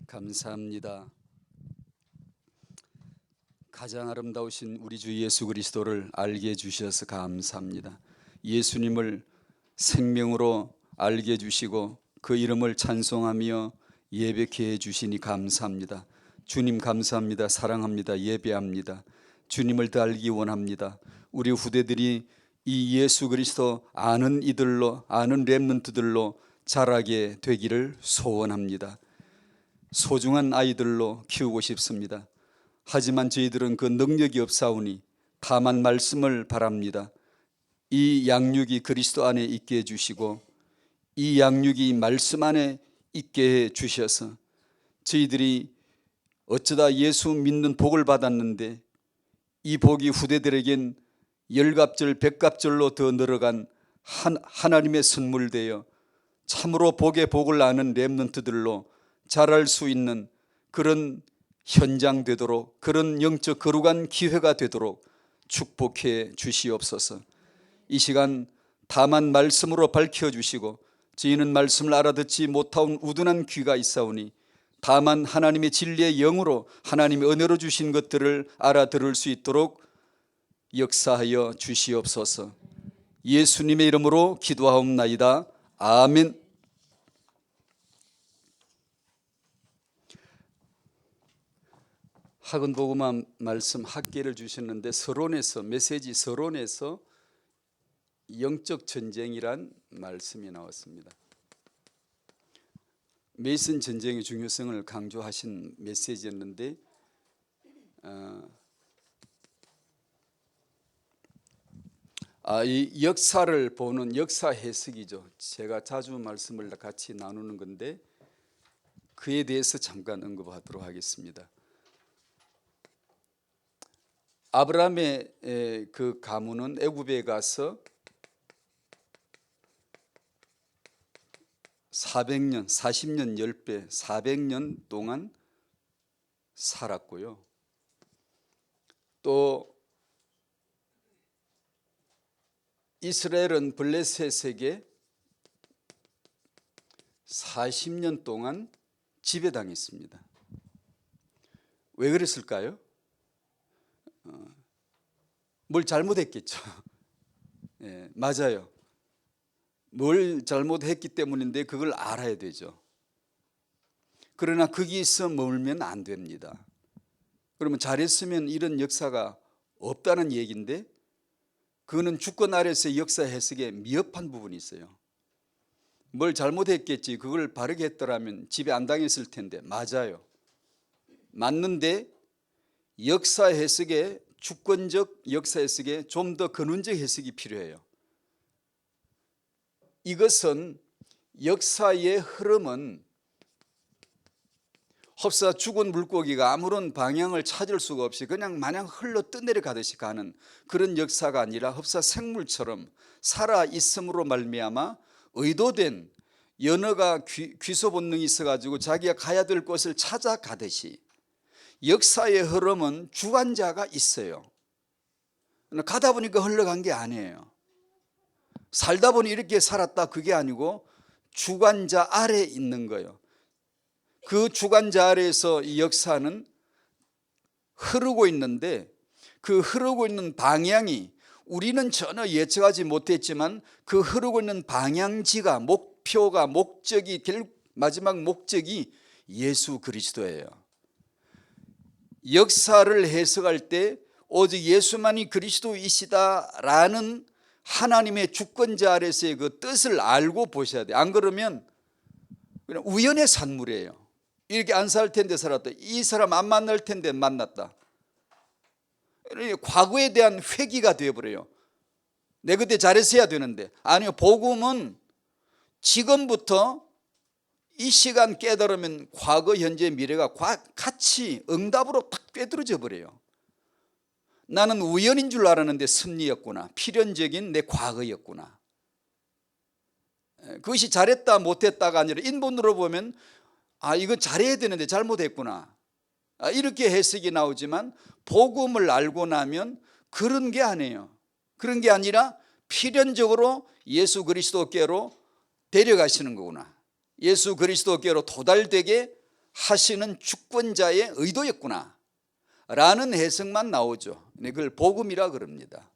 감사합니다. 가장 아름다우신 우리 주 예수 그리스도를 알게 해주셔서 감사합니다. 예수님을 생명으로 알게 해주시고 그 이름을 찬송하며 예배케 해주시니 감사합니다. 주님 감사합니다. 사랑합니다. 예배합니다. 주님을 더 알기 원합니다. 우리 후대들이 이 예수 그리스도 아는 이들로, 아는 렘넌트들로 자라게 되기를 소원합니다. 소중한 아이들로 키우고 싶습니다. 하지만 저희들은 그 능력이 없사오니 다만 말씀을 바랍니다. 이 양육이 그리스도 안에 있게 해주시고 이 양육이 말씀 안에 있게 해주셔서 저희들이 어쩌다 예수 믿는 복을 받았는데 이 복이 후대들에겐 열갑절 백갑절로 더 늘어간 하나님의 선물되어 참으로 복의 복을 아는 렘넌트들로 자랄 수 있는 그런 현장 되도록, 그런 영적 거룩한 기회가 되도록 축복해 주시옵소서. 이 시간 다만 말씀으로 밝혀주시고 저희는 말씀을 알아듣지 못한 우둔한 귀가 있사오니 다만 하나님의 진리의 영으로 하나님의 은혜로 주신 것들을 알아들을 수 있도록 역사하여 주시옵소서. 예수님의 이름으로 기도하옵나이다. 아멘. 학은복음화 말씀 학계를 주셨는데 서론에서, 메시지 서론에서 영적 전쟁이란 말씀이 나왔습니다. 메이슨 전쟁의 중요성을 강조하신 메시지였는데 이 역사를 보는 역사 해석이죠. 제가 자주 말씀을 같이 나누는 건데 그에 대해서 잠깐 언급하도록 하겠습니다. 아브라함의 그 가문은 애굽에 가서 400년, 40년 10배, 400년 동안 살았고요. 또 이스라엘은 블레셋에게 40년 동안 지배당했습니다. 왜 그랬을까요? 뭘 잘못했겠죠. 예, 맞아요. 뭘 잘못했기 때문인데 그걸 알아야 되죠. 그러나 거기서 머물면 안 됩니다. 그러면 잘했으면 이런 역사가 없다는 얘기인데 그거는 주권 아래서의 역사 해석에 미흡한 부분이 있어요. 뭘 잘못했겠지, 그걸 바르게 했더라면 지배 안 당했을 텐데. 맞아요. 맞는데 역사 해석에, 주권적 역사 해석에 좀 더 근원적 해석이 필요해요. 이것은 역사의 흐름은 흡사 죽은 물고기가 아무런 방향을 찾을 수가 없이 그냥 마냥 흘러 떠내려가듯이 가는 그런 역사가 아니라 흡사 생물처럼 살아있음으로 말미암아 의도된 연어가 귀소 본능이 있어가지고 자기가 가야 될 곳을 찾아가듯이 역사의 흐름은 주관자가 있어요. 가다 보니까 흘러간 게 아니에요. 살다 보니 이렇게 살았다, 그게 아니고 주관자 아래에 있는 거예요. 그 주관자 아래에서 이 역사는 흐르고 있는데 그 흐르고 있는 방향이 우리는 전혀 예측하지 못했지만 그 흐르고 있는 방향지가, 목표가, 목적이, 마지막 목적이 예수 그리스도예요. 역사를 해석할 때 오직 예수만이 그리스도이시다라는 하나님의 주권자 아래서의 그 뜻을 알고 보셔야 돼요. 안 그러면 그냥 우연의 산물이에요. 이렇게 안 살 텐데 살았다, 이 사람 안 만날 텐데 만났다. 과거에 대한 회귀가 되어버려요. 내 그때 잘했어야 되는데. 아니요, 복음은 지금부터 이 시간 깨달으면 과거, 현재, 미래가 같이 응답으로 딱 꿰뚫어져 버려요. 나는 우연인 줄 알았는데 섭리였구나, 필연적인 내 과거였구나. 그것이 잘했다 못했다가 아니라 인본으로 보면 이거 잘해야 되는데 잘못했구나, 이렇게 해석이 나오지만 복음을 알고 나면 그런 게 아니에요. 그런 게 아니라 필연적으로 예수 그리스도께로 데려가시는 거구나, 예수 그리스도께로 도달되게 하시는 주권자의 의도였구나 라는 해석만 나오죠. 그걸 복음이라 그럽니다.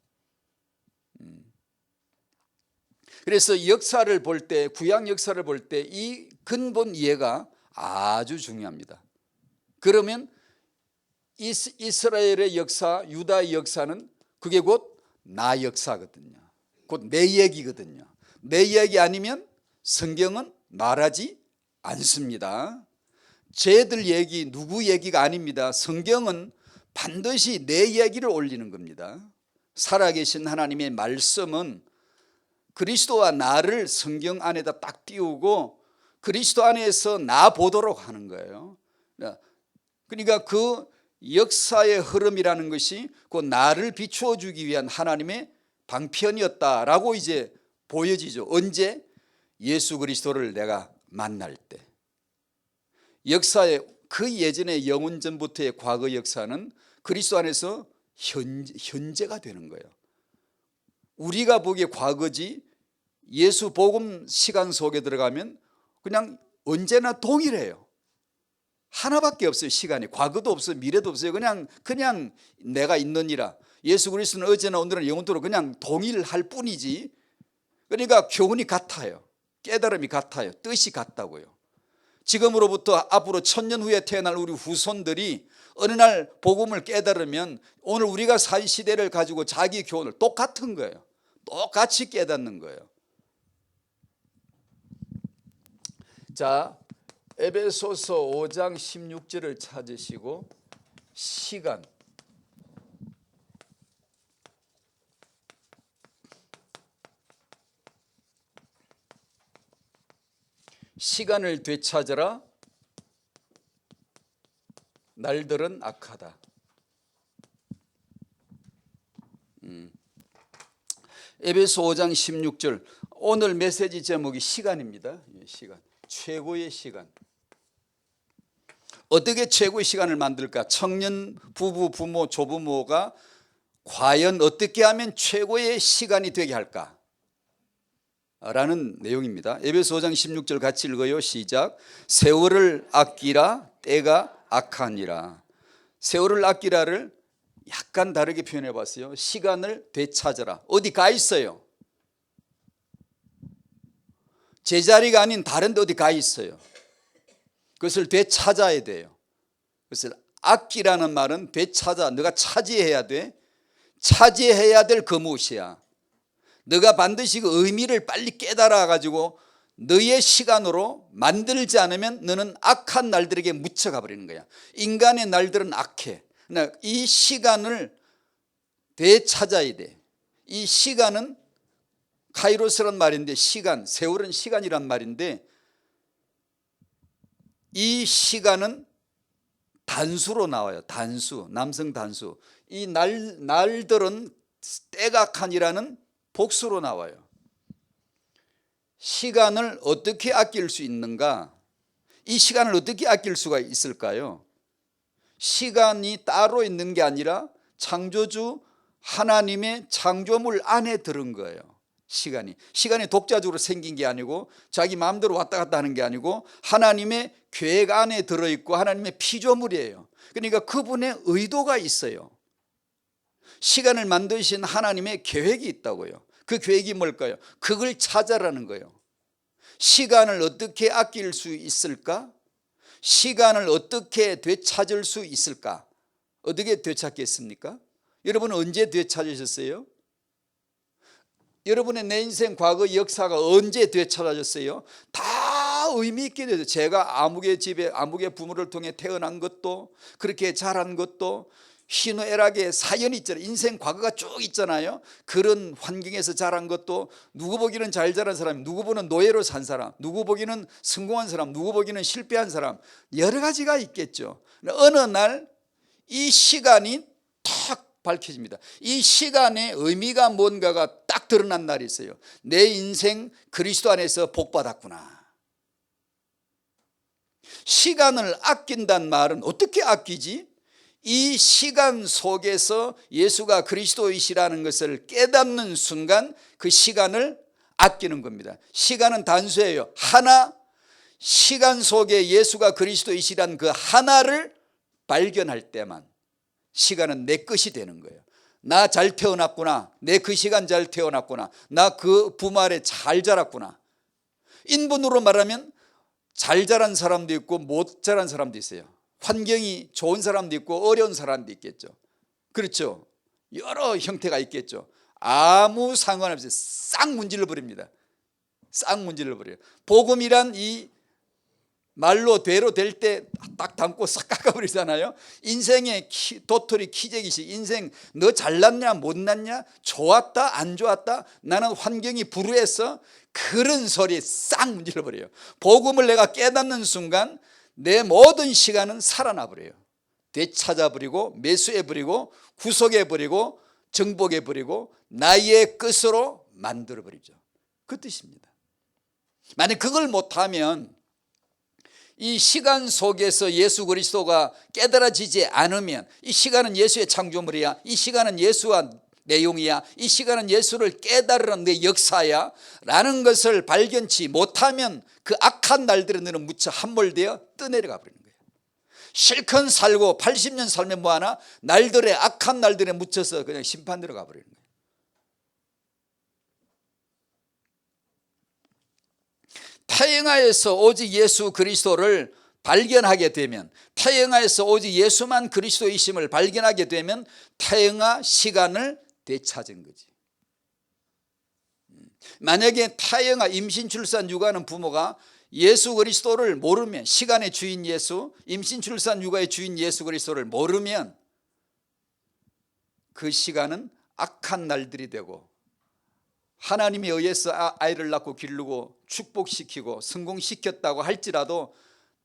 그래서 역사를 볼 때, 구약 역사를 볼 때 이 근본 이해가 아주 중요합니다. 그러면 이스라엘의 역사, 유다의 역사는 그게 곧 나 역사거든요. 곧 내 얘기거든요. 내 이야기 아니면 성경은 말하지 않습니다. 쟤들 얘기, 누구 얘기가 아닙니다. 성경은 반드시 내 이야기를 올리는 겁니다. 살아계신 하나님의 말씀은 그리스도와 나를 성경 안에다 딱 띄우고 그리스도 안에서 나 보도록 하는 거예요. 그러니까 그 역사의 흐름이라는 것이 그 나를 비추어 주기 위한 하나님의 방편이었다라고 이제 보여지죠. 언제? 예수 그리스도를 내가 만날 때. 역사의 그 예전의 영원 전부터의 과거 역사는 그리스도 안에서 현재가 되는 거예요. 우리가 보기에 과거지 예수 복음 시간 속에 들어가면 그냥 언제나 동일해요. 하나밖에 없어요. 시간이 과거도 없어요. 미래도 없어요. 그냥 내가 있느니라. 예수 그리스도는 어제나 오늘은 영원토록 그냥 동일할 뿐이지. 그러니까 교훈이 같아요. 깨달음이 같아요. 뜻이 같다고요. 지금으로부터 앞으로 1000년 후에 태어날 우리 후손들이 어느 날 복음을 깨달으면 오늘 우리가 산 시대를 가지고 자기 교훈을 똑같은 거예요. 똑같이 깨닫는 거예요. 자, 에베소서 5장 16절을 찾으시고 시간, 시간을 되찾으라. 날들은 악하다. 에베소 5장 16절. 오늘 메시지 제목이 시간입니다. 시간. 최고의 시간. 어떻게 최고의 시간을 만들까? 청년, 부부, 부모, 조부모가 과연 어떻게 하면 최고의 시간이 되게 할까? 라는 내용입니다. 에베소 5장 16절 같이 읽어요. 시작. 세월을 아끼라 때가 악하니라. 세월을 아끼라를 약간 다르게 표현해 봤어요. 시간을 되찾으라. 어디 가 있어요? 제자리가 아닌 다른 데 어디 가 있어요. 그것을 되찾아야 돼요. 그래서 아끼라는 말은 되찾아, 너가 차지해야 돼. 차지해야 될 그 무엇이야. 너가 반드시 그 의미를 빨리 깨달아 가지고 너의 시간으로 만들지 않으면 너는 악한 날들에게 묻혀가 버리는 거야. 인간의 날들은 악해. 이 시간을 되찾아야 돼. 이 시간은 카이로스란 말인데 시간, 세월은 시간이란 말인데 이 시간은 단수로 나와요. 단수, 남성 단수. 이 날들은 때가 악하니라는 복수로 나와요. 시간을 어떻게 아낄 수 있는가? 이 시간을 어떻게 아낄 수가 있을까요? 시간이 따로 있는 게 아니라 창조주 하나님의 창조물 안에 들은 거예요. 시간이 독자적으로 생긴 게 아니고 자기 마음대로 왔다 갔다 하는 게 아니고 하나님의 계획 안에 들어있고 하나님의 피조물이에요. 그러니까 그분의 의도가 있어요. 시간을 만드신 하나님의 계획이 있다고요. 그 계획이 뭘까요? 그걸 찾아라는 거예요. 시간을 어떻게 아낄 수 있을까? 시간을 어떻게 되찾을 수 있을까? 어떻게 되찾겠습니까? 여러분은 언제 되찾으셨어요? 여러분의 내 인생 과거 역사가 언제 되찾아졌어요? 다 의미 있게 되죠. 제가 아무개 집에 아무개 부모를 통해 태어난 것도 그렇게 자란 것도 희노애락의 사연이 있잖아요. 인생 과거가 쭉 있잖아요. 그런 환경에서 자란 것도 누구 보기는 잘 자란 사람, 누구 보기는 노예로 산 사람, 누구 보기는 성공한 사람, 누구 보기는 실패한 사람, 여러 가지가 있겠죠. 어느 날 이 시간이 탁 밝혀집니다. 이 시간의 의미가 뭔가가 딱 드러난 날이 있어요. 내 인생 그리스도 안에서 복받았구나. 시간을 아낀다는 말은 어떻게 아끼지? 이 시간 속에서 예수가 그리스도이시라는 것을 깨닫는 순간 그 시간을 아끼는 겁니다. 시간은 단수예요. 하나, 시간 속에 예수가 그리스도이시란 그 하나를 발견할 때만 시간은 내 것이 되는 거예요. 나 잘 태어났구나, 내 그 시간 잘 태어났구나, 나 그 부모 아래 잘 자랐구나. 인분으로 말하면 잘 자란 사람도 있고 못 자란 사람도 있어요. 환경이 좋은 사람도 있고 어려운 사람도 있겠죠. 그렇죠. 여러 형태가 있겠죠. 아무 상관없이 싹 문질러 버립니다. 싹 문질러 버려요. 복음이란 이 말로 되로 될 때 딱 담고 싹 깎아버리잖아요. 인생의 도토리 키재기식, 인생 너 잘났냐 못났냐, 좋았다 안 좋았다, 나는 환경이 불우했어, 그런 소리에 싹 문질러 버려요. 복음을 내가 깨닫는 순간 내 모든 시간은 살아나 버려요. 되찾아버리고 매수해버리고 구속해버리고 정복해버리고 나의 것으로 만들어버리죠. 그 뜻입니다. 만약 그걸 못하면, 이 시간 속에서 예수 그리스도가 깨달아지지 않으면, 이 시간은 예수의 창조물이야, 이 시간은 예수와 내용이야, 이 시간은 예수를 깨달으는 내 역사야 라는 것을 발견치 못하면 그 악한 날들에 너는 무척 함몰되어 떠내려가 버리는 거예요. 실컷 살고 80년 살면 뭐하나, 날들의 악한 날들에 묻혀서 그냥 심판 들어가 버리는 거예요. 태영하에서 오직 예수 그리스도를 발견하게 되면, 태영하에서 오직 예수만 그리스도이심을 발견하게 되면 태영하 시간을 되찾은 거지. 만약에 태영하 임신 출산 육아하는 부모가 예수 그리스도를 모르면, 시간의 주인 예수, 임신 출산 육아의 주인 예수 그리스도를 모르면 그 시간은 악한 날들이 되고, 하나님에 의해서 아이를 낳고 기르고 축복시키고 성공시켰다고 할지라도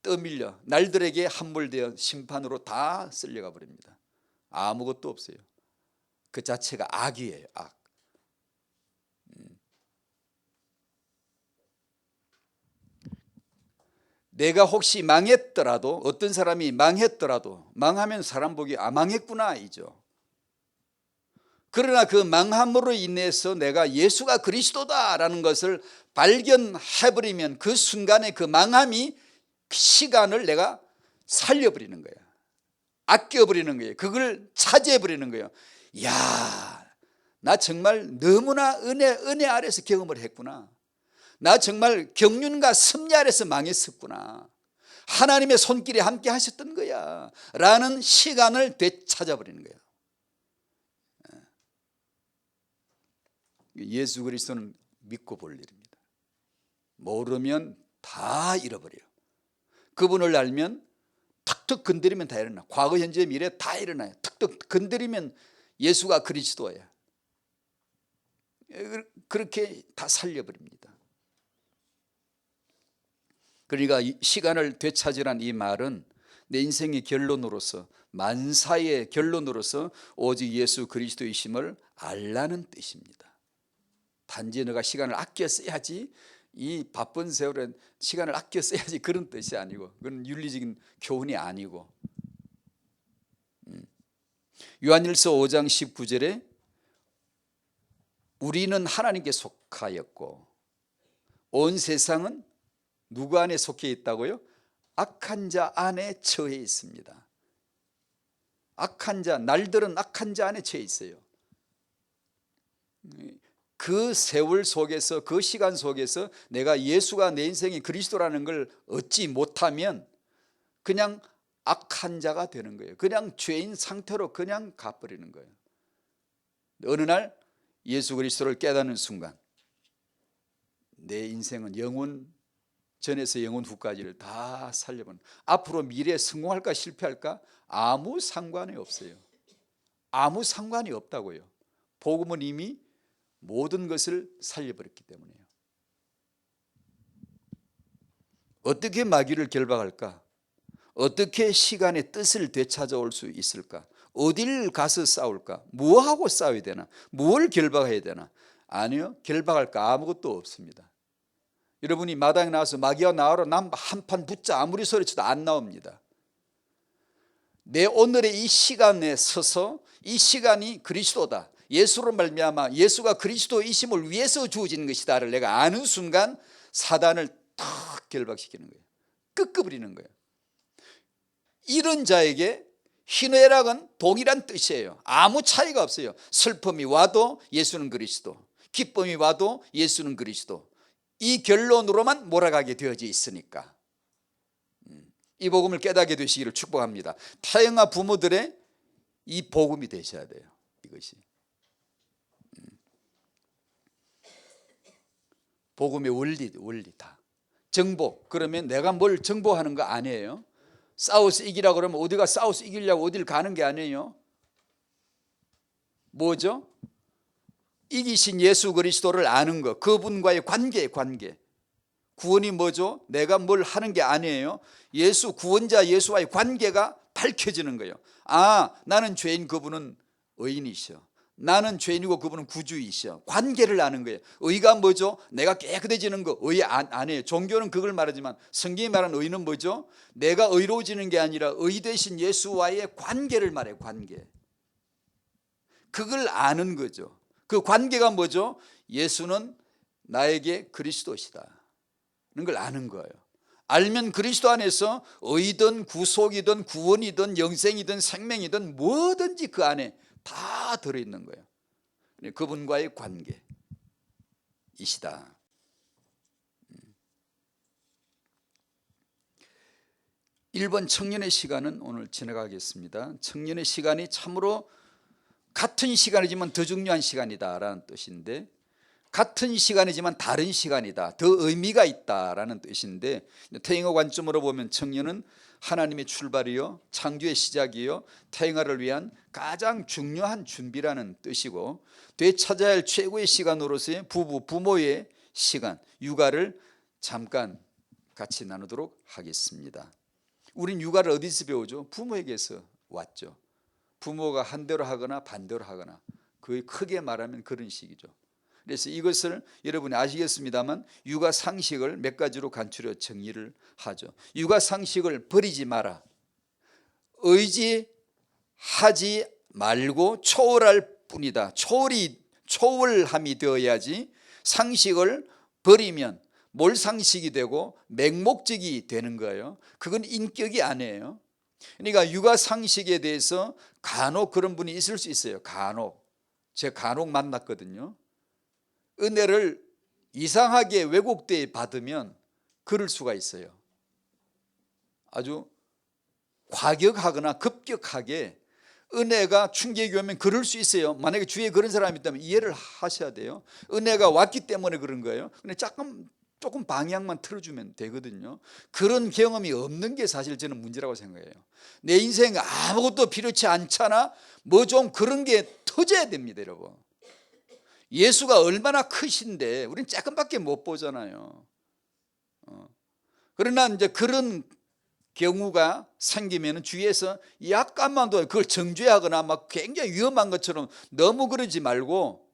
떠밀려 날들에게 함몰되어 심판으로 다 쓸려가 버립니다. 아무것도 없어요. 그 자체가 악이에요. 악. 내가 혹시 망했더라도, 어떤 사람이 망했더라도, 망하면 사람 보기 망했구나 이죠. 그러나 그 망함으로 인해서 내가 예수가 그리스도다라는 것을 발견해버리면 그 순간에 그 망함이 시간을 내가 살려버리는 거야. 아껴버리는 거예요. 그걸 차지해버리는 거예요. 이야, 나 정말 너무나 은혜 아래서 경험을 했구나. 나 정말 경륜과 섭리 아래서 망했었구나. 하나님의 손길이 함께 하셨던 거야 라는 시간을 되찾아버리는 거예요. 예수 그리스도는 믿고 볼 일입니다. 모르면 다 잃어버려요. 그분을 알면 툭툭 건드리면 다 일어나. 과거 현재 미래 다 일어나요. 툭툭 건드리면 예수가 그리스도야. 그렇게 다 살려버립니다. 그러니까 시간을 되찾으란 이 말은 내 인생의 결론으로서, 만사의 결론으로서 오직 예수 그리스도이심을 알라는 뜻입니다. 단지 너가 시간을 아껴 써야지, 이 바쁜 세월에 시간을 아껴 써야지, 그런 뜻이 아니고, 그건 윤리적인 교훈이 아니고. 요한일서 5장 19절에 우리는 하나님께 속하였고 온 세상은 누구 안에 속해 있다고요? 악한 자 안에 처해 있습니다. 악한 자, 날들은 악한 자 안에 처해 있어요. 그 세월 속에서, 그 시간 속에서 내가 예수가 내 인생의 그리스도라는 걸 얻지 못하면 그냥 악한 자가 되는 거예요. 그냥 죄인 상태로 그냥 가버리는 거예요. 어느 날 예수 그리스도를 깨닫는 순간 내 인생은 영혼 전에서 영혼 후까지를 다 살려본, 앞으로 미래에 성공할까 실패할까 아무 상관이 없어요. 아무 상관이 없다고요. 복음은 이미 모든 것을 살려버렸기 때문에요. 어떻게 마귀를 결박할까? 어떻게 시간의 뜻을 되찾아올 수 있을까? 어딜 가서 싸울까? 무엇하고 싸워야 되나? 무엇을 결박해야 되나? 아니요, 결박할 거 아무것도 없습니다. 여러분이 마당에 나와서 마귀야 나와라, 남 한판 붙자 아무리 소리쳐도 안 나옵니다. 내 오늘의 이 시간에 서서 이 시간이 그리스도다, 예수로 말미암아 예수가 그리스도이심을 위해서 주어진 것이다를 내가 아는 순간 사단을 탁 확 결박시키는 거예요. 끄끄버리는 거예요. 이런 자에게 희노애락은 동일한 뜻이에요. 아무 차이가 없어요. 슬픔이 와도 예수는 그리스도, 기쁨이 와도 예수는 그리스도, 이 결론으로만 몰아가게 되어져 있으니까 이 복음을 깨닫게 되시기를 축복합니다. 타영아 부모들의 이 복음이 되셔야 돼요. 이것이 복음의 원리다. 정보, 그러면 내가 뭘 정보하는 거 아니에요. 싸워서 이기라고 그러면 어디가 싸워서 이기려고 어딜 가는 게 아니에요. 뭐죠? 이기신 예수 그리스도를 아는 것, 그분과의 관계. 구원이 뭐죠? 내가 뭘 하는 게 아니에요. 예수, 구원자 예수와의 관계가 밝혀지는 거예요. 아, 나는 죄인, 그분은 의인이셔. 나는 죄인이고 그분은 구주이셔. 관계를 아는 거예요. 의가 뭐죠? 내가 깨끗해지는 거 의 아니에요. 종교는 그걸 말하지만 성경이 말하는 의는 뭐죠? 내가 의로워지는 게 아니라 의 되신 예수와의 관계를 말해요. 관계. 그걸 아는 거죠. 그 관계가 뭐죠? 예수는 나에게 그리스도시다 는 걸 아는 거예요. 알면 그리스도 안에서 의든 구속이든 구원이든 영생이든 생명이든 뭐든지 그 안에 다 들어있는 거예요. 그분과의 관계이시다. 1번 청년의 시간은 오늘 지나가겠습니다. 청년의 시간이 참으로 같은 시간이지만 더 중요한 시간이다라는 뜻인데, 같은 시간이지만 다른 시간이다, 더 의미가 있다라는 뜻인데, 태영어 관점으로 보면 청년은 하나님의 출발이요, 창조의 시작이요, 태영아를 위한 가장 중요한 준비라는 뜻이고, 되찾아야 할 최고의 시간으로서의 부모의 시간, 육아를 잠깐 같이 나누도록 하겠습니다. 우린 육아를 어디서 배우죠? 부모에게서 왔죠. 부모가 한 대로 하거나 반대로 하거나, 거의 크게 말하면 그런 식이죠. 그래서 이것을 여러분이 아시겠습니다만 육아 상식을 몇 가지로 간추려 정리를 하죠. 육아 상식을 버리지 마라, 의지하지 말고 초월할 뿐이다. 초월함이 되어야지. 상식을 버리면 몰상식이 되고 맹목적이 되는 거예요. 그건 인격이 아니에요. 그러니까 육아 상식에 대해서 간혹 그런 분이 있을 수 있어요. 제가 간혹 만났거든요. 은혜를 이상하게 왜곡되어 받으면 그럴 수가 있어요. 아주 과격하거나 급격하게 은혜가 충격이 오면 그럴 수 있어요. 만약에 주위에 그런 사람이 있다면 이해를 하셔야 돼요. 은혜가 왔기 때문에 그런 거예요. 근데 조금 방향만 틀어주면 되거든요. 그런 경험이 없는 게 사실 저는 문제라고 생각해요. 내 인생 아무것도 필요치 않잖아, 뭐 좀 그런 게 터져야 됩니다, 여러분. 예수가 얼마나 크신데 우린 조금밖에 못 보잖아요. 그러나 이제 그런 경우가 생기면 주위에서 약간만 더 그걸 정죄하거나 막 굉장히 위험한 것처럼 너무 그러지 말고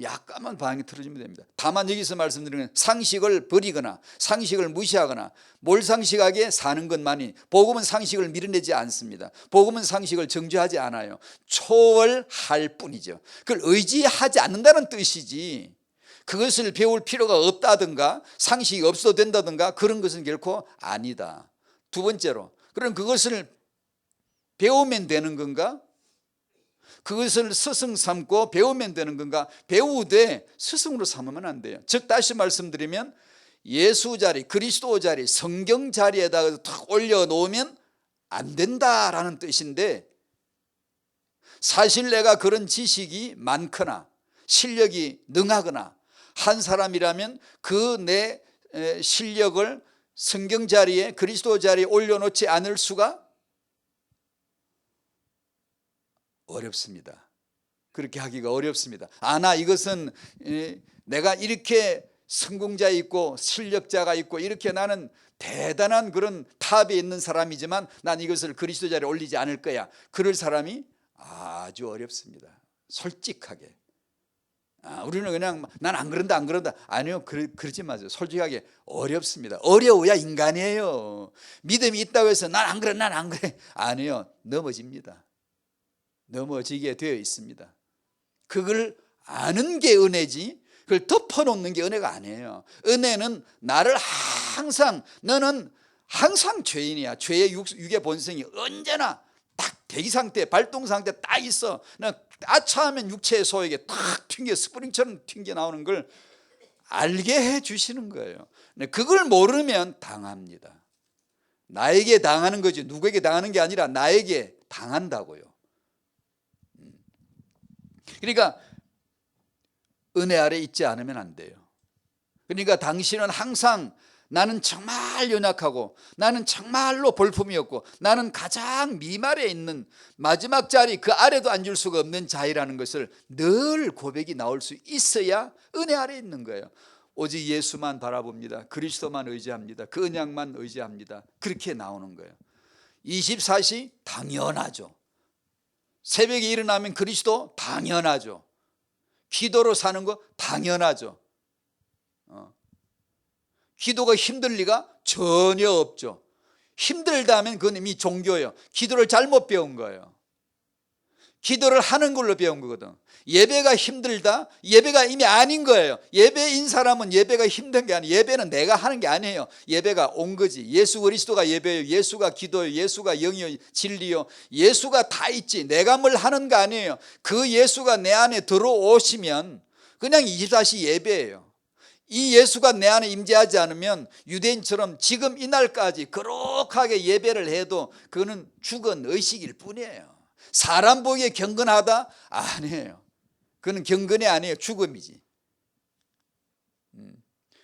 약간만 방향이 틀어지면 됩니다. 다만 여기서 말씀드리는 상식을 버리거나 상식을 무시하거나 몰상식하게 사는 것만이, 복음은 상식을 밀어내지 않습니다. 복음은 상식을 정죄하지 않아요. 초월할 뿐이죠. 그걸 의지하지 않는다는 뜻이지, 그것을 배울 필요가 없다든가 상식이 없어도 된다든가 그런 것은 결코 아니다. 두 번째로, 그럼 그것을 배우면 되는 건가? 그것을 스승 삼고 배우면 되는 건가? 배우되 스승으로 삼으면 안 돼요. 즉 다시 말씀드리면 예수 자리, 그리스도 자리, 성경 자리에다가 탁 올려놓으면 안 된다라는 뜻인데, 사실 내가 그런 지식이 많거나 실력이 능하거나 한 사람이라면 그 내 실력을 성경 자리에, 그리스도 자리에 올려놓지 않을 수가 어렵습니다. 그렇게 하기가 어렵습니다. 나 이것은 내가 이렇게 성공자 있고 실력자가 있고 이렇게 나는 대단한 그런 탑에 있는 사람이지만 난 이것을 그리스도 자리에 올리지 않을 거야, 그럴 사람이 아주 어렵습니다. 솔직하게. 우리는 그냥 난 안 그런다 아니요, 그러지 마세요. 솔직하게 어렵습니다. 어려워야 인간이에요. 믿음이 있다고 해서 난 안 그래 아니요, 넘어집니다. 넘어지게 되어 있습니다. 그걸 아는 게 은혜지 그걸 덮어놓는 게 은혜가 아니에요. 은혜는 나를 항상 너는 항상 죄인이야. 죄의 육의 본성이 언제나 딱 대기 상태, 발동 상태 딱 있어. 아차하면 육체의 소에게 탁 튕겨 스프링처럼 튕겨 나오는 걸 알게 해 주시는 거예요. 그걸 모르면 당합니다. 나에게 당하는 거지 누구에게 당하는 게 아니라 나에게 당한다고요. 그러니까 은혜 아래 있지 않으면 안 돼요. 그러니까 당신은 항상 나는 정말 연약하고 나는 정말로 볼품이 없고 나는 가장 미말에 있는 마지막 자리 그 아래도 앉을 수가 없는 자이라는 것을 늘 고백이 나올 수 있어야 은혜 아래 있는 거예요. 오직 예수만 바라봅니다. 그리스도만 의지합니다. 그 언약만 의지합니다. 그렇게 나오는 거예요. 24시 당연하죠. 새벽에 일어나면 그리스도 당연하죠. 기도로 사는 거 당연하죠. 기도가 힘들 리가 전혀 없죠. 힘들다면 그건 이미 종교예요. 기도를 잘못 배운 거예요. 기도를 하는 걸로 배운 거거든. 예배가 힘들다? 예배가 이미 아닌 거예요. 예배인 사람은 예배가 힘든 게 아니에요. 예배는 내가 하는 게 아니에요. 예배가 온 거지. 예수 그리스도가 예배예요. 예수가 기도예요. 예수가 영이요 진리요. 예수가 다 있지. 내가 뭘 하는 거 아니에요. 그 예수가 내 안에 들어오시면 그냥 24시 예배예요. 이 예수가 내 안에 임재하지 않으면 유대인처럼 지금 이날까지 거룩하게 예배를 해도 그거는 죽은 의식일 뿐이에요. 사람 보기에 경건하다? 아니에요. 그건 경건이 아니에요. 죽음이지.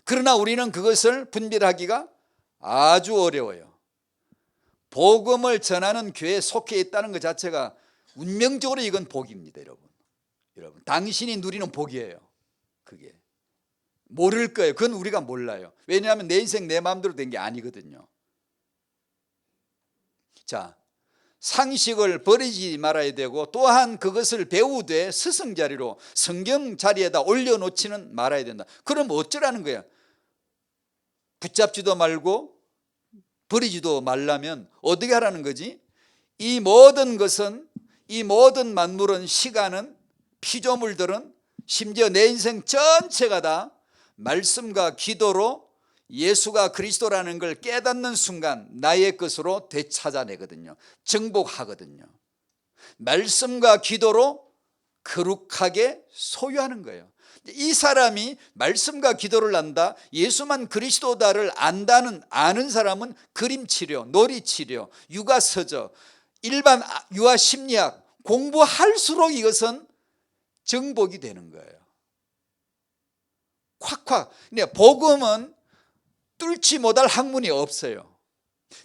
그러나 우리는 그것을 분별하기가 아주 어려워요. 복음을 전하는 교회에 속해 있다는 것 자체가 운명적으로 이건 복입니다. 여러분 당신이 누리는 복이에요. 그게 모를 거예요. 그건 우리가 몰라요. 왜냐하면 내 인생 내 마음대로 된 게 아니거든요. 자, 상식을 버리지 말아야 되고 또한 그것을 배우되 스승 자리로 성경 자리에다 올려놓지는 말아야 된다. 그럼 어쩌라는 거야? 붙잡지도 말고 버리지도 말라면 어떻게 하라는 거지? 이 모든 것은, 이 모든 만물은, 시간은, 피조물들은, 심지어 내 인생 전체가 다 말씀과 기도로 예수가 그리스도라는 걸 깨닫는 순간 나의 것으로 되찾아내거든요. 정복하거든요. 말씀과 기도로 거룩하게 소유하는 거예요. 이 사람이 말씀과 기도를 안다, 예수만 그리스도다를 아는 사람은 그림치료, 놀이치료, 육아서적, 일반 유아심리학 공부할수록 이것은 정복이 되는 거예요. 콱콱. 복음은 뚫지 못할 학문이 없어요.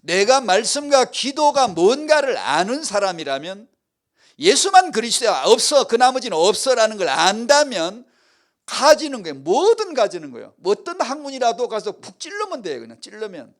내가 말씀과 기도가 뭔가를 아는 사람이라면 예수만 그리스도야 없어, 그 나머지는 없어라는 걸 안다면 가지는 거예요. 뭐든 가지는 거예요. 어떤 학문이라도 가서 푹 찔르면 돼요. 그냥 찔르면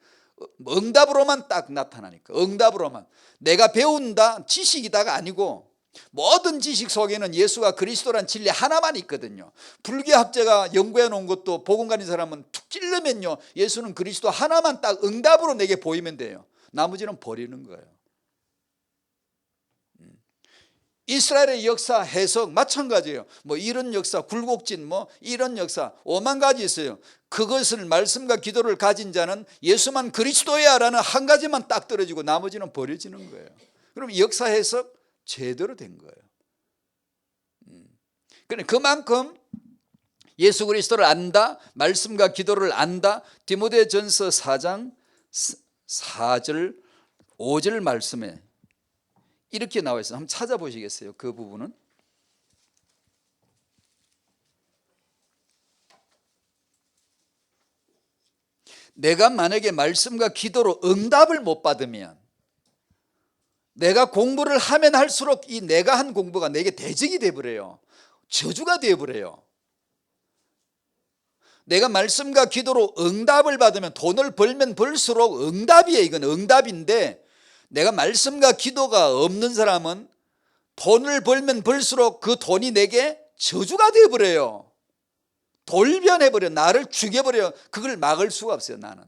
응답으로만 딱 나타나니까. 응답으로만. 내가 배운다 지식이다가 아니고 모든 지식 속에는 예수가 그리스도란 진리 하나만 있거든요. 불교학자가 연구해 놓은 것도 복음 가진 사람은 툭 찔르면요 예수는 그리스도 하나만 딱 응답으로 내게 보이면 돼요. 나머지는 버리는 거예요. 이스라엘의 역사 해석 마찬가지예요. 뭐 이런 역사, 굴곡진 뭐 이런 역사 오만 가지 있어요. 그것을 말씀과 기도를 가진 자는 예수만 그리스도야 라는 한 가지만 딱 떨어지고 나머지는 버려지는 거예요. 그럼 역사 해석 제대로 된 거예요. 그만큼 예수 그리스도를 안다, 말씀과 기도를 안다. 디모데전서 4장 4절 5절 말씀에 이렇게 나와 있어요. 한번 찾아보시겠어요? 그 부분은 내가 만약에 말씀과 기도로 응답을 못 받으면 내가 공부를 하면 할수록 이 내가 한 공부가 내게 대적이 되어버려요. 저주가 되어버려요. 내가 말씀과 기도로 응답을 받으면 돈을 벌면 벌수록 응답이에요. 이건 응답인데 내가 말씀과 기도가 없는 사람은 돈을 벌면 벌수록 그 돈이 내게 저주가 되어버려요. 돌변해버려. 나를 죽여버려요. 그걸 막을 수가 없어요. 나는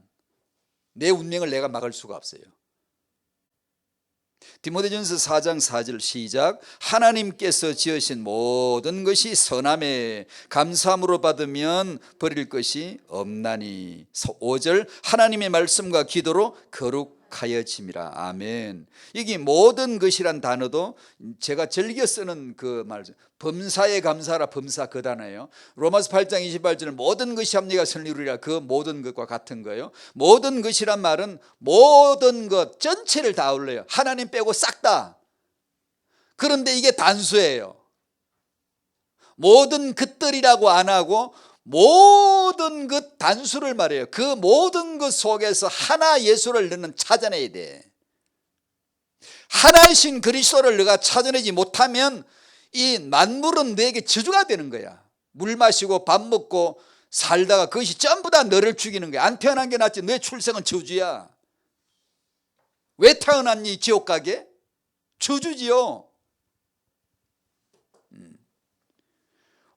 내 운명을 내가 막을 수가 없어요. 디모데전서 4장 4절 시작. 하나님께서 지으신 모든 것이 선함에 감사함으로 받으면 버릴 것이 없나니. 5절 하나님의 말씀과 기도로 거룩하여짐이라. 아멘. 여기 모든 것이란 단어도 제가 즐겨 쓰는 그 말, 범사에 감사하라. 범사 그 단어예요. 로마서 8장 28절은 모든 것이 합리가 선리루리라. 그 모든 것과 같은 거예요. 모든 것이란 말은 모든 것 전체를 다 아울러요. 하나님 빼고 싹 다. 그런데 이게 단수예요. 모든 것들이라고 안 하고 모든 것 단수를 말해요. 그 모든 것 속에서 하나 예수를 너는 찾아내야 돼. 하나이신 그리스도를 너가 찾아내지 못하면 이 만물은 너에게 저주가 되는 거야. 물 마시고 밥 먹고 살다가 그것이 전부 다 너를 죽이는 거야. 안 태어난 게 낫지. 너의 출생은 저주야. 왜 태어났니 지옥 가게? 저주지요.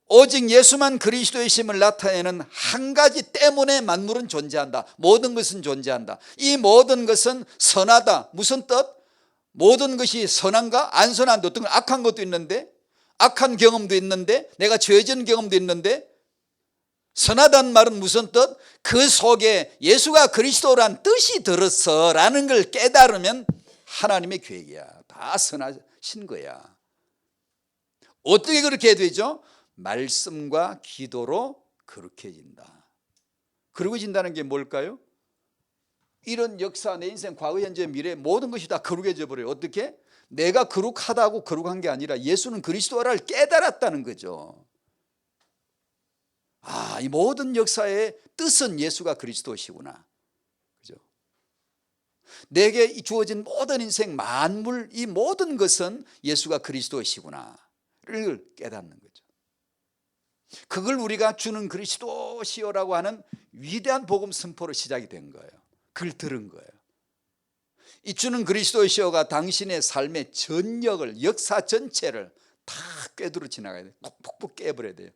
오직 예수만 그리스도의 심을 나타내는 한 가지 때문에 만물은 존재한다. 모든 것은 존재한다. 이 모든 것은 선하다. 무슨 뜻? 모든 것이 선한가? 안 선한데 어떤 건 악한 것도 있는데, 악한 경험도 있는데, 내가 죄진 경험도 있는데, 선하다는 말은 무슨 뜻? 그 속에 예수가 그리스도란 뜻이 들었어 라는 걸 깨달으면 하나님의 계획이야. 다 선하신 거야. 어떻게 그렇게 되죠? 말씀과 기도로 거룩해진다. 거룩해진다는 게 뭘까요? 이런 역사, 내 인생, 과거, 현재, 미래 모든 것이 다 거룩해져 버려요. 어떻게? 내가 거룩하다고 거룩한 게 아니라 예수는 그리스도를 깨달았다는 거죠. 아, 이 모든 역사의 뜻은 예수가 그리스도시구나. 그죠? 내게 주어진 모든 인생, 만물, 이 모든 것은 예수가 그리스도시구나를 깨닫는 거죠. 그걸 우리가 주는 그리스도시요라고 하는 위대한 복음 선포로 시작이 된 거예요. 그걸 들은 거예요. 이 주는 그리스도시요가 당신의 삶의 전역을, 역사 전체를 다 꿰두러 지나가야 돼요. 푹푹 깨버려야 돼요.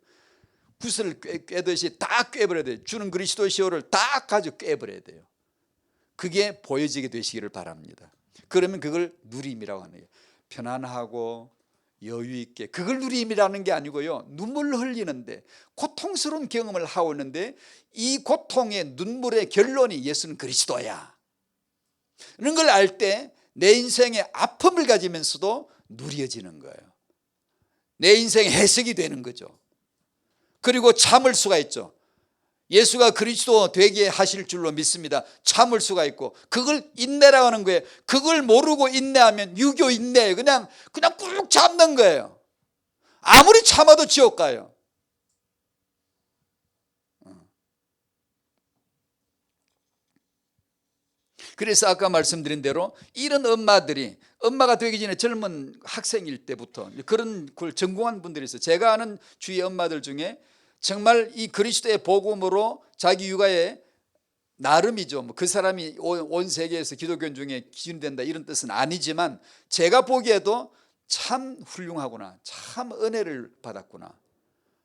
붓을 꿰듯이 다 꿰버려야 돼요. 주는 그리스도시요를 다 가지고 꿰버려야 돼요. 그게 보여지게 되시기를 바랍니다. 그러면 그걸 누림이라고 하는 거예요. 편안하고 여유 있게. 그걸 누림이라는 게 아니고요, 눈물 흘리는데 고통스러운 경험을 하고 있는데 이 고통의 눈물의 결론이 예수는 그리스도야 이런 걸 알 때 내 인생의 아픔을 가지면서도 누려지는 거예요. 내 인생의 해석이 되는 거죠. 그리고 참을 수가 있죠. 예수가 그리스도 되게 하실 줄로 믿습니다. 참을 수가 있고, 그걸 인내라고 하는 거예요. 그걸 모르고 인내하면 유교 인내예요. 그냥 꾹 참는 거예요. 아무리 참아도 지옥 가요. 그래서 아까 말씀드린 대로 이런 엄마들이, 엄마가 되기 전에 젊은 학생일 때부터 그런 걸 전공한 분들이 있어요. 제가 아는 주위 엄마들 중에 정말 이 그리스도의 복음으로 자기 육아에 나름이죠. 그 사람이 온 세계에서 기독교 중에 기준이 된다 이런 뜻은 아니지만 제가 보기에도 참 훌륭하구나, 참 은혜를 받았구나,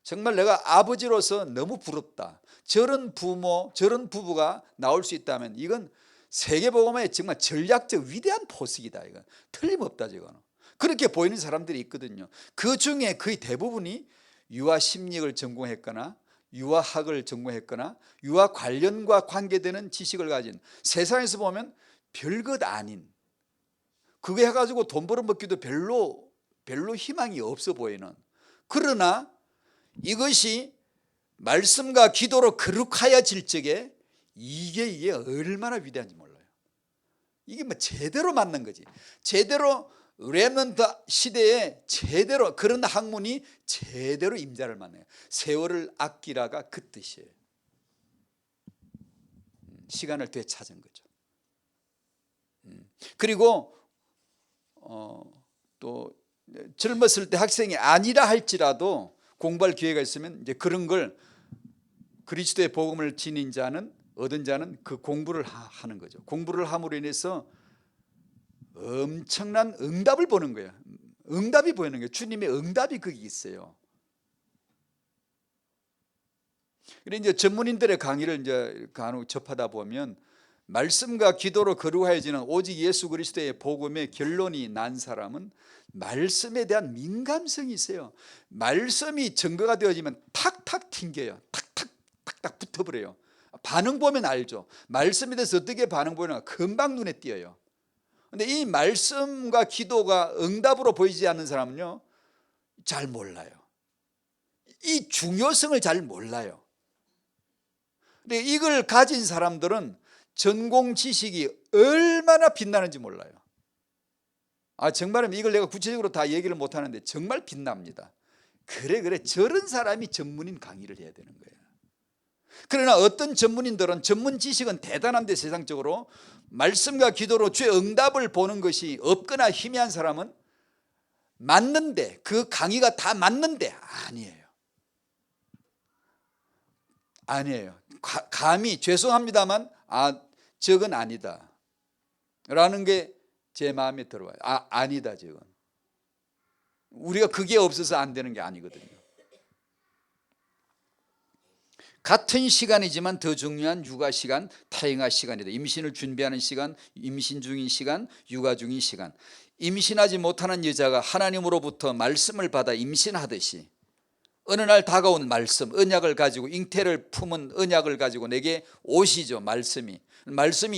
정말 내가 아버지로서 너무 부럽다, 저런 부모, 저런 부부가 나올 수 있다면 이건 세계복음의 정말 전략적 위대한 포석이다. 이건 틀림없다. 이거는 그렇게 보이는 사람들이 있거든요. 그 중에 거의 대부분이 유아 심리학을 전공했거나 유아학을 전공했거나 유아 관련과 관계되는 지식을 가진, 세상에서 보면 별것 아닌, 그거 해가지고 돈 벌어먹기도 별로 희망이 없어 보이는, 그러나 이것이 말씀과 기도로 거룩하여질 적에 이게 얼마나 위대한지 몰라요. 이게 뭐 제대로 맞는 거지. 제대로 렘넌트 시대에 제대로 그런 학문이 제대로 임자를 만나요. 세월을 아끼라가 그 뜻이에요. 시간을 되찾은 거죠. 그리고 또 젊었을 때 학생이 아니라 할지라도 공부할 기회가 있으면 이제 그런 걸 그리스도의 복음을 지닌 자는, 얻은 자는 그 공부를 하는 거죠. 공부를 함으로 인해서 엄청난 응답을 보는 거예요. 응답이 보이는 거예요. 주님의 응답이 거기 있어요. 그런데 이제 전문인들의 강의를 이제 간혹 접하다 보면 말씀과 기도로 거룩하여지는 오직 예수 그리스도의 복음의 결론이 난 사람은 말씀에 대한 민감성이 있어요. 말씀이 증거가 되어지면 탁탁 튕겨요. 탁탁 붙어버려요. 반응 보면 알죠. 말씀에 대해서 어떻게 반응 보이는가 금방 눈에 띄어요. 근데 이 말씀과 기도가 응답으로 보이지 않는 사람은요, 잘 몰라요. 이 중요성을 잘 몰라요. 근데 이걸 가진 사람들은 전공 지식이 얼마나 빛나는지 몰라요. 정말이면 이걸 내가 구체적으로 다 얘기를 못하는데 정말 빛납니다. 그래 저런 사람이 전문인 강의를 해야 되는 거예요. 그러나 어떤 전문인들은 전문 지식은 대단한데 세상적으로 말씀과 기도로 주의 응답을 보는 것이 없거나 희미한 사람은 맞는데, 그 강의가 다 맞는데 아니에요. 감히 죄송합니다만 저건 아니다 라는 게 제 마음에 들어와요. 아니다, 저건. 우리가 그게 없어서 안 되는 게 아니거든요. 같은 시간이지만 더 중요한 육아 시간, 타행아 시간이다. 임신을 준비하는 시간, 임신 중인 시간, 육아 중인 시간. 임신하지 못하는 여자가 하나님으로부터 말씀을 받아 임신하듯이 어느 날 다가온 말씀, 언약을 가지고, 잉태를 품은 언약을 가지고 내게 오시죠. 말씀이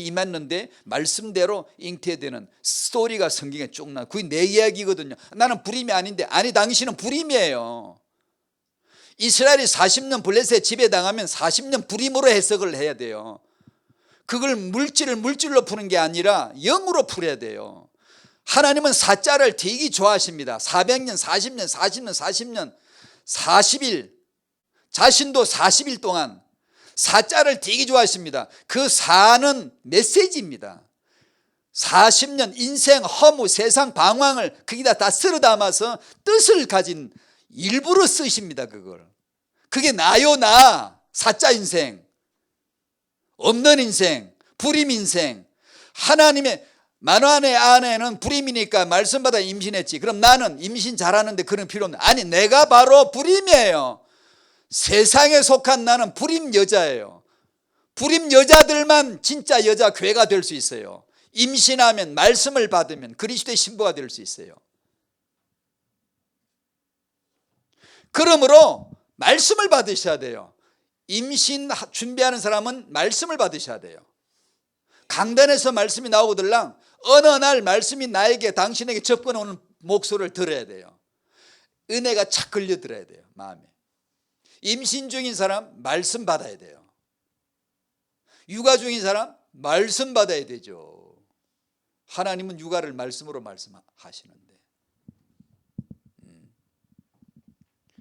임했는데 말씀대로 잉태되는 스토리가 성경에 쭉 나와요. 그게 내 이야기거든요. 나는 불임이 아닌데, 아니 당신은 불임이에요. 이스라엘이 40년 블레셋 지배당하면 40년 불임으로 해석을 해야 돼요. 그걸 물질로 푸는 게 아니라 영으로 풀어야 돼요. 하나님은 사자를 되게 좋아하십니다. 400년, 40년, 40년, 40년, 40일, 자신도 40일 동안 사자를 되게 좋아하십니다. 그 사는 메시지입니다. 40년 인생 허무, 세상 방황을 거기다 다 쓸어 담아서 뜻을 가진 일부러 쓰십니다. 그게 나요, 사자 인생, 없는 인생, 불임 인생. 하나님의 만완의 아내는 불임이니까 말씀 받아 임신했지. 그럼 나는 임신 잘하는데 그런 필요 없는. 아니, 내가 바로 불임이에요. 세상에 속한 나는 불임 여자예요. 불임 여자들만 진짜 여자 교회가 될 수 있어요. 임신하면, 말씀을 받으면 그리스도의 신부가 될 수 있어요. 그러므로 말씀을 받으셔야 돼요. 임신 준비하는 사람은 말씀을 받으셔야 돼요. 강단에서 말씀이 나오거들랑 어느 날 말씀이 나에게, 당신에게 접근오는 목소리를 들어야 돼요. 은혜가 착 걸려들어야 돼요, 마음에. 임신 중인 사람 말씀 받아야 돼요. 육아 중인 사람 말씀 받아야 되죠. 하나님은 육아를 말씀으로 말씀하시는데.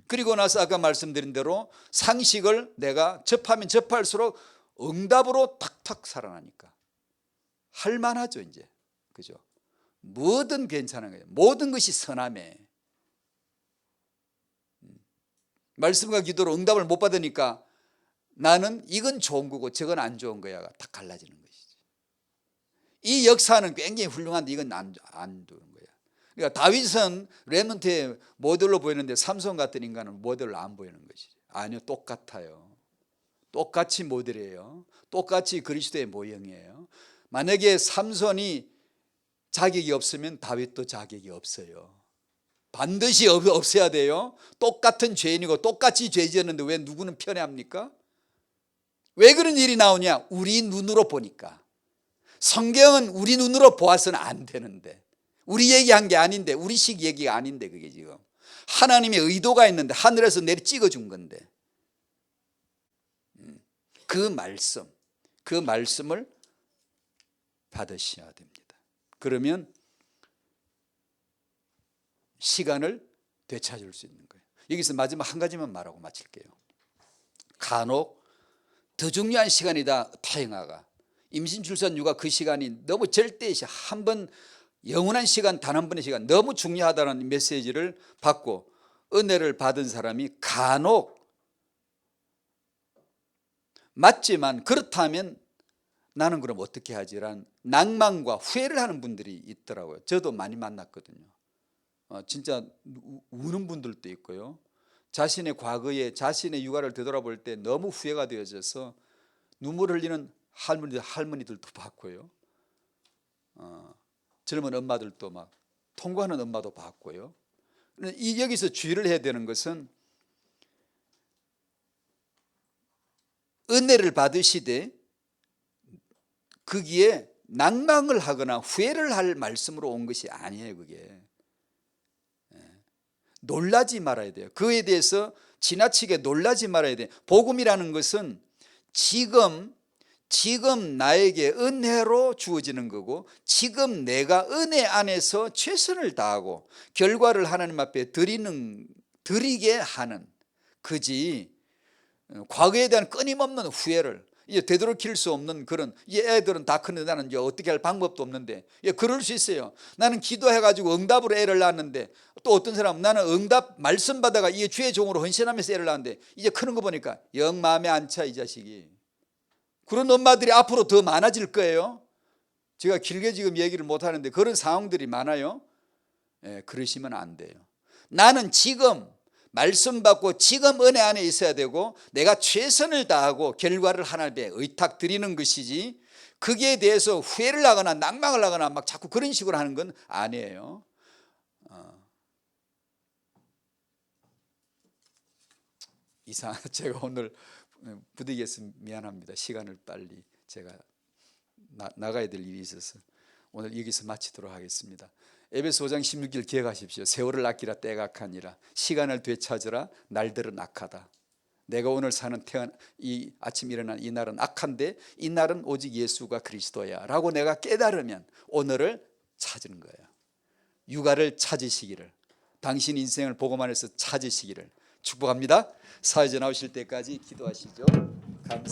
그리고 나서 아까 말씀드린 대로 상식을 내가 접하면 접할수록 응답으로 탁탁 살아나니까 할만하죠. 이제 그죠? 뭐든 괜찮은 거예요. 모든 것이 선함에. 말씀과 기도로 응답을 못 받으니까 나는 이건 좋은 거고 저건 안 좋은 거야가 딱 갈라지는 것이지. 이 역사는 굉장히 훌륭한데 이건 안 좋은 거야. 그러니까 다윗은 렘넌트의 모델로 보이는데 삼손 같은 인간은 모델로 안 보이는 것이지. 아니요, 똑같아요. 똑같이 모델이에요. 똑같이 그리스도의 모형이에요. 만약에 삼손이 자격이 없으면 다윗도 자격이 없어요. 반드시 없어야 돼요. 똑같은 죄인이고 똑같이 죄 지었는데 왜 누구는 편애합니까? 왜 그런 일이 나오냐? 우리 눈으로 보니까. 성경은 우리 눈으로 보아서는 안 되는데, 우리 얘기한 게 아닌데, 우리식 얘기가 아닌데, 그게 지금 하나님의 의도가 있는데 하늘에서 내리 찍어준 건데, 그 말씀을 받으셔야 됩니다. 그러면 시간을 되찾을 수 있는 거예요. 여기서 마지막 한 가지만 말하고 마칠게요. 간혹 더 중요한 시간이다, 타행아가. 임신, 출산, 육아 그 시간이 너무 절대시 한번, 영원한 시간, 단 한 번의 시간 너무 중요하다는 메시지를 받고 은혜를 받은 사람이 간혹 맞지만, 그렇다면 나는 그럼 어떻게 하지란 낭만과 후회를 하는 분들이 있더라고요. 저도 많이 만났거든요. 진짜 우는 분들도 있고요. 자신의 과거에 자신의 육아를 되돌아볼 때 너무 후회가 되어져서 눈물 흘리는 할머니들도 봤고요. 젊은 엄마들도 막 통과하는 엄마도 봤고요. 여기서 주의를 해야 되는 것은 은혜를 받으시되 거기에 낭망을 하거나 후회를 할 말씀으로 온 것이 아니에요. 그게 놀라지 말아야 돼요. 그에 대해서 지나치게 놀라지 말아야 돼요. 복음이라는 것은 지금 나에게 은혜로 주어지는 거고, 지금 내가 은혜 안에서 최선을 다하고 결과를 하나님 앞에 드리게 하는 거지, 과거에 대한 끊임없는 후회를 이제 되돌이킬 수 없는 그런, 애들은 다 크는데 나는 이제 어떻게 할 방법도 없는데, 그럴 수 있어요. 나는 기도해가지고 응답으로 애를 낳았는데, 또 어떤 사람은 나는 응답 말씀 받아가 이게 주의 종으로 헌신하면서 애를 낳았는데 이제 크는 거 보니까 영 마음에 안 차, 이 자식이. 그런 엄마들이 앞으로 더 많아질 거예요. 제가 길게 지금 얘기를 못 하는데 그런 상황들이 많아요. 그러시면 안 돼요. 나는 지금 말씀 받고 지금 은혜 안에 있어야 되고, 내가 최선을 다하고 결과를 하나님께 의탁 드리는 것이지, 거기에 대해서 후회를 하거나 낭망을 하거나 막 자꾸 그런 식으로 하는 건 아니에요. 제가 오늘 부득이해서 미안합니다. 시간을 빨리 제가 나가야 될 일이 있어서 오늘 여기서 마치도록 하겠습니다. 에베소 5장 16절 기억하십시오. 세월을 아끼라 때가 악하니라. 시간을 되찾으라. 날들은 악하다. 내가 오늘 사는 이 아침 일어난 이 날은 악한데 이 날은 오직 예수가 그리스도야 라고 내가 깨달으면 오늘을 찾은 거예요. 육아를 찾으시기를, 당신 인생을 복음 안에서 찾으시기를 축복합니다. 사회자 나오실 때까지 기도하시죠. 감사합니다.